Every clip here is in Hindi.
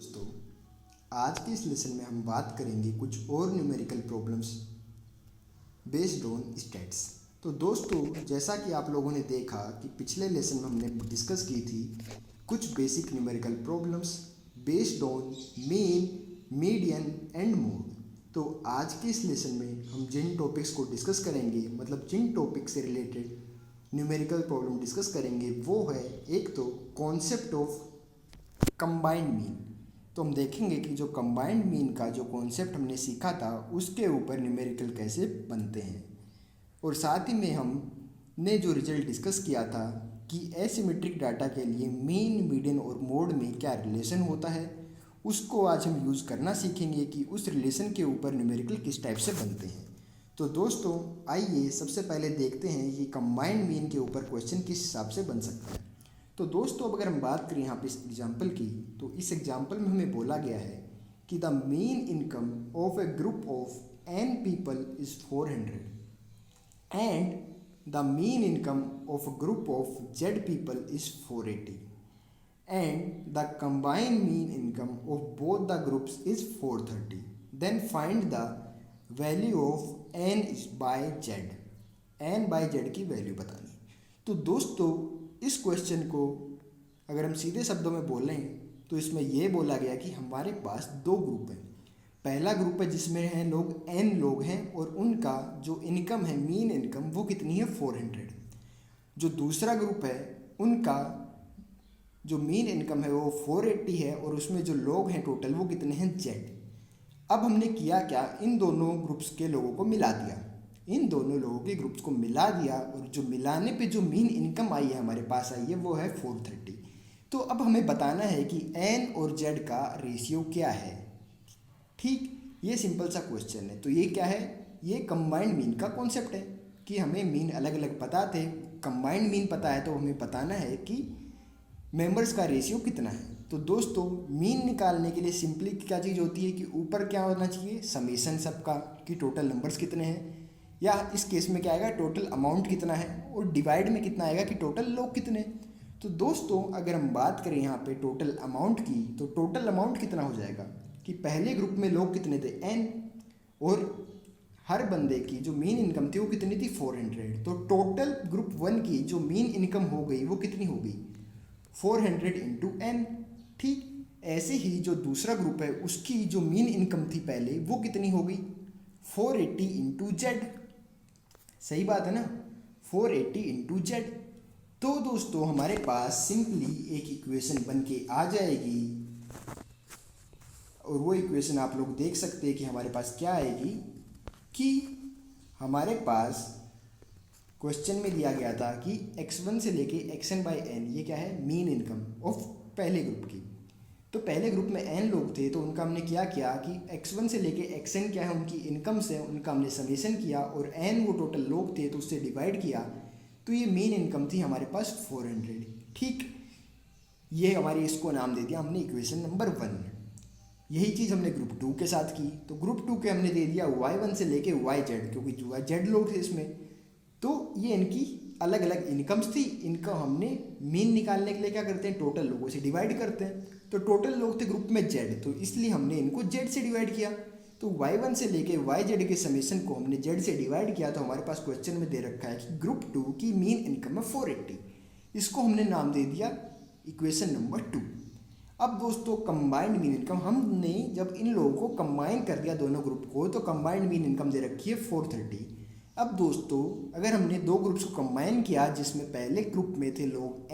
दोस्तों, आज के इस लेसन में हम बात करेंगे कुछ और numerical problems based on stats. तो दोस्तों, जैसा कि आप लोगों ने देखा कि पिछले लेसन में हमने डिस्कस की थी कुछ basic numerical problems based on mean, median and mode. तो आज के इस लेसन में हम जिन टॉपिक्स को डिस्कस करेंगे, मतलब जिन टॉपिक से रिलेटेड न्यूमेरिकल प्रॉब्लम डिस्कस करेंगे, वो है एक तो कॉन्सेप्ट ऑफ कंबाइंड मीन। तो हम देखेंगे कि जो कंबाइंड मीन का जो कॉन्सेप्ट हमने सीखा था उसके ऊपर न्यूमेरिकल कैसे बनते हैं, और साथ ही में हमने जो रिजल्ट डिस्कस किया था कि एसिमेट्रिक डाटा के लिए मीन, मीडियन और मोड में क्या रिलेशन होता है, उसको आज हम यूज़ करना सीखेंगे कि उस रिलेशन के ऊपर न्यूमेरिकल किस टाइप से बनते हैं। तो दोस्तों, आइए सबसे पहले देखते हैं कि कंबाइंड मीन के ऊपर क्वेश्चन किस हिसाब से बन सकता है। तो दोस्तों, अब अगर हम बात करें यहाँ पे इस एग्जाम्पल की, तो इस एग्जाम्पल में हमें बोला गया है कि the mean income of A group of n people is 400 and the mean income of a group of z people is 480 and the combined mean income of both the groups is 430. Then find the value of n is by z. n by z की वैल्यू बतानी। तो दोस्तों, इस क्वेश्चन को अगर हम सीधे शब्दों में बोलें तो इसमें यह बोला गया कि हमारे पास दो ग्रुप हैं। पहला ग्रुप है जिसमें हैं लोग n लोग हैं और उनका जो इनकम है, मीन इनकम, वो कितनी है 400। जो दूसरा ग्रुप है उनका जो मीन इनकम है वो 480 है और उसमें जो लोग हैं टोटल वो कितने हैं z। अब हमने किया क्या, इन दोनों ग्रुप्स के लोगों को मिला दिया, इन दोनों लोगों के ग्रुप्स को मिला दिया और जो मिलाने पे जो मीन इनकम आई है हमारे पास आई है वो है 430। तो अब हमें बताना है कि n और z का रेशियो क्या है। ठीक, ये सिंपल सा क्वेश्चन है। तो ये क्या है, ये कंबाइंड मीन का कॉन्सेप्ट है कि हमें मीन अलग अलग पता थे, कंबाइंड मीन पता है, तो हमें बताना है कि मेंबर्स का रेशियो कितना है। तो दोस्तों, मीन निकालने के लिए सिंपली क्या चीज़ होती है कि ऊपर क्या होना चाहिए, समेशन सबका कि टोटल नंबर्स कितने हैं, या इस केस में क्या आएगा टोटल अमाउंट कितना है, और डिवाइड में कितना आएगा कि टोटल लोग कितने। तो दोस्तों, अगर हम बात करें यहाँ पे टोटल अमाउंट की, तो टोटल अमाउंट कितना हो जाएगा कि पहले ग्रुप में लोग कितने थे n, और हर बंदे की जो मीन इनकम थी वो कितनी थी 400। तो टोटल ग्रुप 1 की जो मीन इनकम हो गई वो कितनी हो गई 400 इंटू n। ठीक, ऐसे ही जो दूसरा ग्रुप है उसकी जो मीन इनकम थी पहले वो कितनी हो गई 480 इंटू जेड। सही बात है ना, 480 इंटू जेड। तो दोस्तों, हमारे पास सिंपली एक इक्वेशन बन के आ जाएगी, और वो इक्वेशन आप लोग देख सकते हैं कि हमारे पास क्या आएगी कि हमारे पास क्वेश्चन में दिया गया था कि x1 से लेके xn बाई n, ये क्या है मीन इनकम ऑफ पहले ग्रुप की। तो पहले ग्रुप में n लोग थे तो उनका हमने क्या किया कि x1 से लेके xn क्या है उनकी इनकम से उनका हमने समेशन किया, और n वो टोटल लोग थे तो उससे डिवाइड किया, तो ये मीन इनकम थी हमारे पास 400। ठीक, ये हमारी इसको नाम दे दिया हमने इक्वेशन नंबर 1। यही चीज़ हमने ग्रुप 2 के साथ की। तो ग्रुप 2 के हमने दे दिया y1 से लेके yz, क्योंकि z लोग थे इसमें, तो ये इनकी अलग अलग इनकम्स थी। इनका हमने मीन निकालने के लिए क्या करते हैं, टोटल लोगों से डिवाइड करते हैं। तो टोटल लोग थे ग्रुप में z, तो इसलिए हमने इनको z से डिवाइड किया। तो y1 से लेके yz के समेशन को हमने z से डिवाइड किया। तो हमारे पास क्वेश्चन में दे रखा है कि ग्रुप 2 की मीन इनकम है 480, इसको हमने नाम दे दिया इक्वेशन नंबर 2। अब दोस्तों, कंबाइंड मीन इनकम, हमने जब इन लोगों को कंबाइन कर दिया दोनों ग्रुप को, तो कंबाइंड मीन इनकम दे रखी है 430। अब दोस्तों, अगर हमने दो ग्रुप्स को कंबाइन किया जिसमें पहले ग्रुप में थे लोग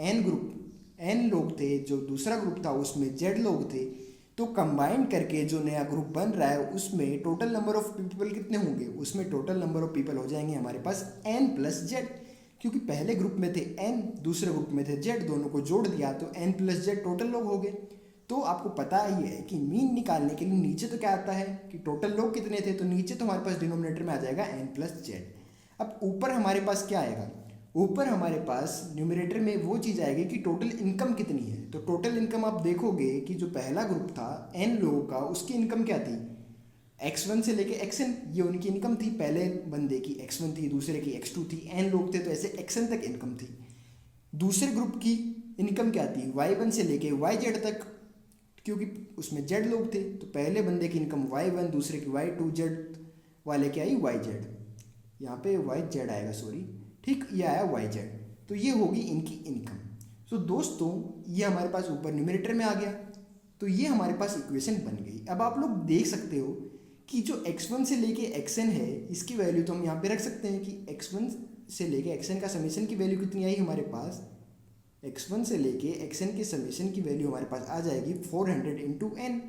n लोग थे, जो दूसरा ग्रुप था उसमें z लोग थे, तो कंबाइन करके जो नया ग्रुप बन रहा है उसमें टोटल नंबर ऑफ पीपल कितने होंगे, उसमें टोटल नंबर ऑफ पीपल हो जाएंगे हमारे पास n प्लस z, क्योंकि पहले ग्रुप में थे n, दूसरे ग्रुप में थे z, दोनों को जोड़ दिया तो n प्लस z टोटल लोग हो गए। तो आपको पता ही है कि मीन निकालने के लिए नीचे तो क्या आता है कि टोटल लोग कितने थे, तो नीचे तो हमारे पास डिनोमिनेटर में आ जाएगा n प्लस जेड। अब ऊपर हमारे पास क्या आएगा, ऊपर हमारे पास न्यूमरेटर में वो चीज़ आएगी कि टोटल इनकम कितनी है। तो टोटल इनकम आप देखोगे कि जो पहला ग्रुप था n लोगों का, उसकी इनकम क्या थी x1 से लेके xn, ये उनकी इनकम थी। पहले बंदे की x1 थी, दूसरे की x2 थी, n लोग थे तो ऐसे xn तक इनकम थी। दूसरे ग्रुप की इनकम क्या थी y1 से लेके yz तक, क्योंकि उसमें जेड लोग थे, तो पहले बंदे की इनकम Y1, दूसरे की Y2, जेड वाले की आई YZ, यहाँ पे YZ आएगा, सॉरी, ठीक, ये आया YZ। तो ये होगी इनकी इनकम। तो दोस्तों ये हमारे पास ऊपर न्यूमरेटर में आ गया, तो ये हमारे पास इक्वेशन बन गई। अब आप लोग देख सकते हो कि जो x1 से लेके xn है, इसकी वैल्यू तो हम यहाँ पे रख सकते हैं कि x1 से लेके xn का समीशन की वैल्यू कितनी आई हमारे पास, x1 से लेके xn के समीशन की वैल्यू हमारे पास आ जाएगी 400 इंटू n।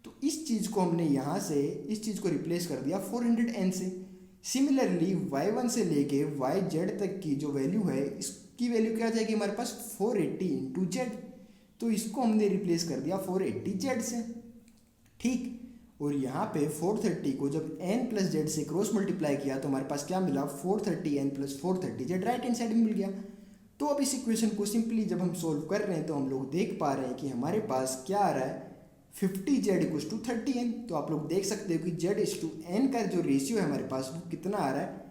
तो इस चीज़ को हमने यहाँ से इस चीज़ को रिप्लेस कर दिया 400n से। सिमिलरली y1 से लेके yz तक की जो वैल्यू है, इसकी वैल्यू क्या आ जाएगी हमारे पास 480 इंटू जेड। तो इसको हमने रिप्लेस कर दिया 480z से, ठीक। और यहाँ पे 430 को जब n प्लस जेड से क्रॉस मल्टीप्लाई किया तो हमारे पास क्या मिला, 430n plus 430z right hand side में मिल गया। तो अब इस इक्वेशन को सिंपली जब हम सोल्व कर रहे हैं तो हम लोग देख पा रहे हैं कि हमारे पास क्या आ रहा है, 50z इक्वल्स टू 30n। तो आप लोग देख सकते हो कि z/n का जो रेशियो है हमारे पास वो कितना आ रहा है,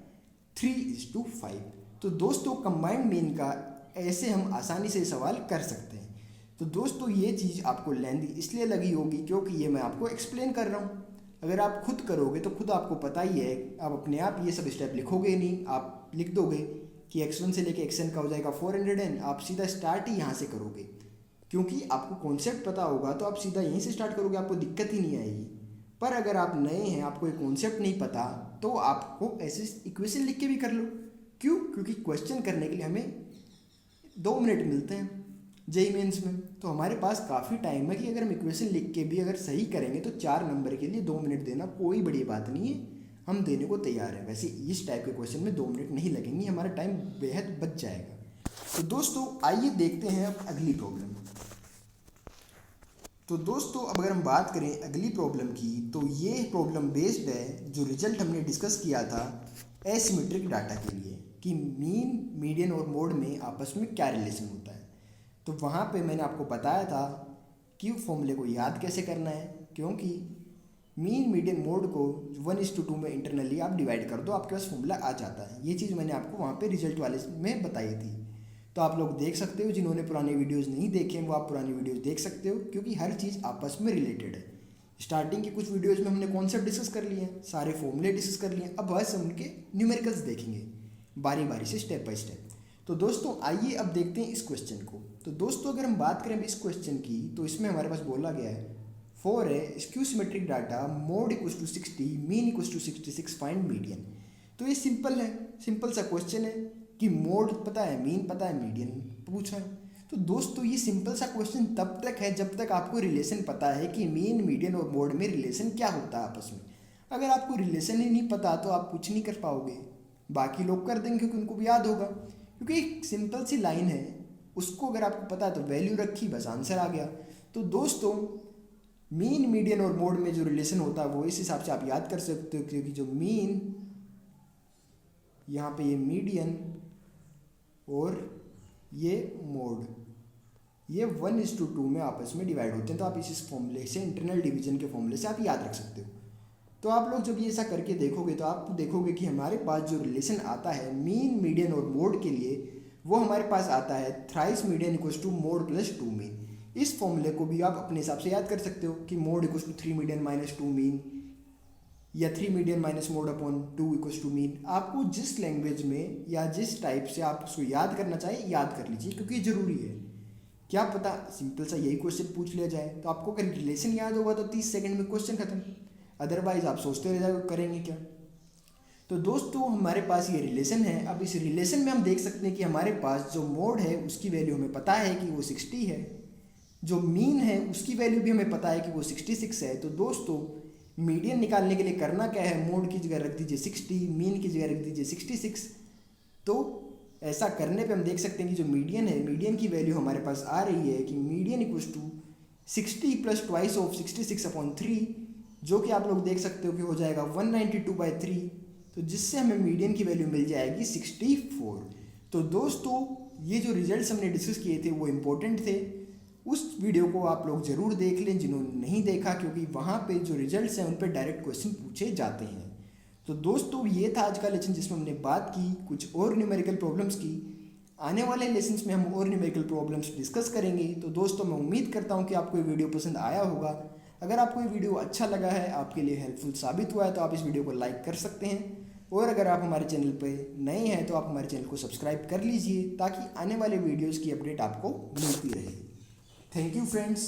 3:5। तो दोस्तों कंबाइंड मीन का ऐसे हम आसानी से सवाल कर सकते हैं। तो दोस्तों ये चीज़ आपको लेंदी इसलिए लगी होगी क्योंकि ये मैं आपको एक्सप्लेन कर रहा हूँ। अगर आप खुद करोगे तो खुद आपको पता ही है, आप अपने आप ये सब स्टेप लिखोगे नहीं, आप लिख दोगे कि x1 से लेके xn का हो जाएगा 400n, आप सीधा स्टार्ट ही यहाँ से करोगे, क्योंकि आपको कॉन्सेप्ट पता होगा तो आप सीधा यहीं से स्टार्ट करोगे, आपको दिक्कत ही नहीं आएगी। पर अगर आप नए हैं, आपको एक कॉन्सेप्ट नहीं पता, तो आपको ऐसे इक्वेशन लिख के भी कर लो। क्यों? क्योंकि क्वेश्चन करने के लिए हमें 2 मिनट मिलते हैं जेईई मेंस में, तो हमारे पास काफ़ी टाइम है कि अगर हम इक्वेशन लिख के भी अगर सही करेंगे तो 4 नंबर के लिए 2 मिनट देना कोई बड़ी बात नहीं है, हम देने को तैयार हैं। वैसे इस टाइप के क्वेश्चन में 2 मिनट नहीं लगेंगे, हमारा टाइम बेहद बच जाएगा। तो दोस्तों आइए देखते हैं अब अगली प्रॉब्लम। तो दोस्तों अब अगर हम बात करें अगली प्रॉब्लम की, तो ये प्रॉब्लम बेस्ड है जो रिजल्ट हमने डिस्कस किया था एसिमेट्रिक डाटा के लिए, कि मीन, मीडियन और मोड में आपस में क्या रिलेशन होता है। तो वहाँ पे मैंने आपको बताया था कि फॉर्मूले को याद कैसे करना है, क्योंकि मीन, मीडियन, मोड को 1:2 में इंटरनली आप डिवाइड कर दो, आपके पास फॉर्मूला आ जाता है। ये चीज़ मैंने आपको वहाँ पे रिजल्ट वाले में बताई थी। तो आप लोग देख सकते हो, जिन्होंने पुराने वीडियोस नहीं देखे हैं वो आप पुरानी वीडियोस देख सकते हो, क्योंकि हर चीज़ आपस में रिलेटेड है। स्टार्टिंग की कुछ वीडियोस में हमने कॉन्सेप्ट डिस्कस कर लिए हैं, सारे फॉर्मूले डिस्कस कर लिए हैं, अब बस हम उनके न्यूमेरिकल्स देखेंगे बारी बारी से, स्टेप बाय स्टेप। तो दोस्तों आइए अब देखते हैं इस क्वेश्चन को। तो दोस्तों अगर हम बात करें इस क्वेश्चन की, तो इसमें हमारे पास बोला गया है for a skew symmetric data mode equals to 60, mean equals to 66, find median. तो ये सिंपल है, सिंपल सा क्वेश्चन है कि मोड पता है, मीन पता है, मीडियन पूछा है। तो दोस्तों ये सिंपल सा क्वेश्चन तब तक है जब तक आपको रिलेशन पता है कि मीन, मीडियन और मोड में रिलेशन क्या होता है आपस में। अगर आपको रिलेशन ही नहीं पता तो आप कुछ नहीं कर पाओगे। बाकी लोग कर देंगे क्योंकि उनको भी याद होगा, क्योंकि एक सिंपल सी लाइन है, उसको अगर आपको पता है तो वैल्यू रखी, बस आंसर आ गया। तो दोस्तों मीन, मीडियन और मोड में जो रिलेशन होता है वो इस हिसाब से आप याद कर सकते हो, क्योंकि जो मीन, यहाँ पे ये मीडियन और ये मोड, ये 1:2 में आपस में डिवाइड होते हैं। तो आप इस फॉर्मूले से, इंटरनल डिवीजन के फॉर्मूले से आप याद रख सकते हो। तो आप लोग जब ये ऐसा करके देखोगे तो आप देखोगे कि हमारे पास जो रिलेशन आता है मीन, मीडियन और मोड के लिए, वो हमारे पास आता है thrice median equals to mode plus 2 mean. इस फॉर्मूले को भी आप अपने हिसाब से याद कर सकते हो कि mode equals to 3 median minus 2 mean, या 3 median minus mode upon 2 equals to mean. आपको जिस लैंग्वेज में या जिस टाइप से आप उसको याद करना चाहिए याद कर लीजिए, क्योंकि ज़रूरी है। क्या पता सिंपल सा यही क्वेश्चन पूछ लिया जाए, तो आपको अगर रिलेशन याद होगा तो 30 सेकंड में क्वेश्चन खत्म, अदरवाइज आप सोचते रह जाओगे करेंगे क्या। तो दोस्तों हमारे पास ये रिलेशन है। अब इस रिलेशन में हम देख सकते हैं कि हमारे पास जो मोड है उसकी वैल्यू हमें पता है कि वो 60 है, जो मीन है उसकी वैल्यू भी हमें पता है कि वो 66 है। तो दोस्तों मीडियन निकालने के लिए करना क्या है, मोड की जगह रख दीजिए 60, मीन की जगह रख दीजिए 66। तो ऐसा करने पे हम देख सकते हैं कि जो मीडियन है, मीडियन की वैल्यू हमारे पास आ रही है कि median equals to 60 plus twice of 66/3, जो कि आप लोग देख सकते हो कि हो जाएगा 192/3। तो जिससे हमें मीडियन की वैल्यू मिल जाएगी 64। तो दोस्तों ये जो रिजल्ट्स हमने डिस्कस किए थे वो इम्पोर्टेंट थे, उस वीडियो को आप लोग ज़रूर देख लें जिन्होंने नहीं देखा, क्योंकि वहाँ पे जो रिजल्ट्स हैं उन पर डायरेक्ट क्वेश्चन पूछे जाते हैं। तो दोस्तों ये था आज का लेसन जिसमें हमने बात की कुछ और न्यूमेरिकल प्रॉब्लम्स की। आने वाले लेसन्स में हम और न्यूमेरिकल प्रॉब्लम्स डिस्कस करेंगे। तो दोस्तों मैं उम्मीद करता हूँ कि आपको ये वीडियो पसंद आया होगा। अगर आपको ये वीडियो अच्छा लगा है, आपके लिए हेल्पफुल साबित हुआ है, तो आप इस वीडियो को लाइक कर सकते हैं। और अगर आप हमारे चैनल पर नए हैं तो आप हमारे चैनल को सब्सक्राइब कर लीजिए ताकि आने वाले वीडियोज़ की अपडेट आपको मिलती रहे। Thank you friends.